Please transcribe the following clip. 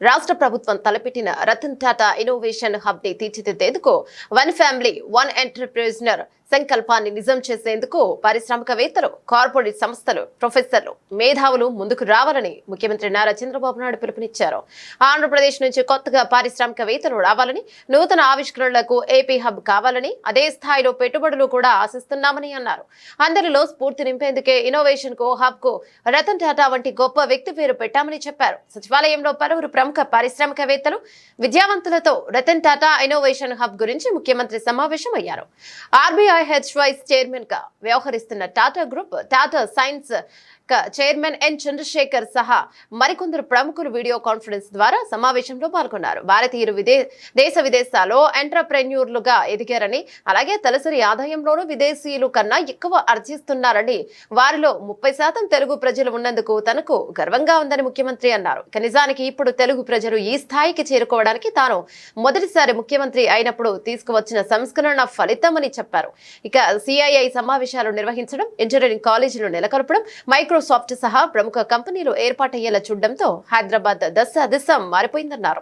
రాష్ట్ర ప్రభుత్వం తలపెట్టిన రతన్ టాటా ఇన్నోవేషన్ హబ్ ని తీర్చిదిద్దేందుకు వన్ ఫ్యామిలీ వన్ ఎంటర్ప్రెన్యూర్ సంకల్పాన్ని నిజం చేసేందుకు పారిశ్రామికవేత్తలు, కార్పొరేట్ సంస్థలు, ప్రొఫెసర్లు, మేధావులు ముందుకు రావాలని ముఖ్యమంత్రి నారా చంద్రబాబు నాయుడు పిలుపునిచ్చారు. ఆంధ్రప్రదేశ్ నుంచి కొత్తగా పారిశ్రామికవేత్తలు రావాలని, నూతన ఆవిష్కరణలకు ఏపీ హబ్ కావాలని, అదే స్థాయిలో పెట్టుబడులు కూడా ఆశిస్తున్నామని అన్నారు. అందరిలో స్ఫూర్తి నింపేందుకే ఇన్నోవేషన్ కు హబ్ కు రతన్ టాటా వంటి గొప్ప వ్యక్తి పేరు పెట్టామని చెప్పారు. సచివాలయంలో పలువురు ప్రముఖ పారిశ్రామికవేత్తలు, విద్యావంతులతో రతన్ టాటా ఇన్నోవేషన్ హబ్ గురించి ముఖ్యమంత్రి సమావేశమయ్యారు. ఆర్బీఐ వైస్ చైర్మన్ గా వ్యవహరిస్తున్న Tata group, Tata science chairman N Chandrasekhar సహా మరికొందరు ప్రముఖులు వీడియో కాన్ఫరెన్స్ ద్వారా సమావేశంలో పాల్గొన్నారు. భారతీయులు దేశ విదేశాల్లో ఎంటర్ప్రెన్యూర్లుగా ఎదిగారని, అలాగే తలసరి ఆదాయంలోనూ విదేశీయులు కన్నా ఎక్కువ ఆర్జిస్తున్నారని, వారిలో 30% తెలుగు ప్రజలు ఉన్నందుకు తనకు గర్వంగా ఉందని ముఖ్యమంత్రి అన్నారు. నిజానికి ఇప్పుడు తెలుగు ప్రజలు ఈ స్థాయికి చేరుకోవడానికి తాను మొదటిసారి ముఖ్యమంత్రి అయినప్పుడు తీసుకువచ్చిన సంస్కరణ ఫలితమని చెప్పారు. ఇక సిఐఐ సమావేశాలు నిర్వహించడం, ఇంజనీరింగ్ కాలేజీలు నెలకొల్పడం, మైక్రోసాఫ్ట్ సహా ప్రముఖ కంపెనీలు ఏర్పాటయ్యేలా చూడడంతో హైదరాబాద్ దశ దిశ మారిపోయిందన్నారు.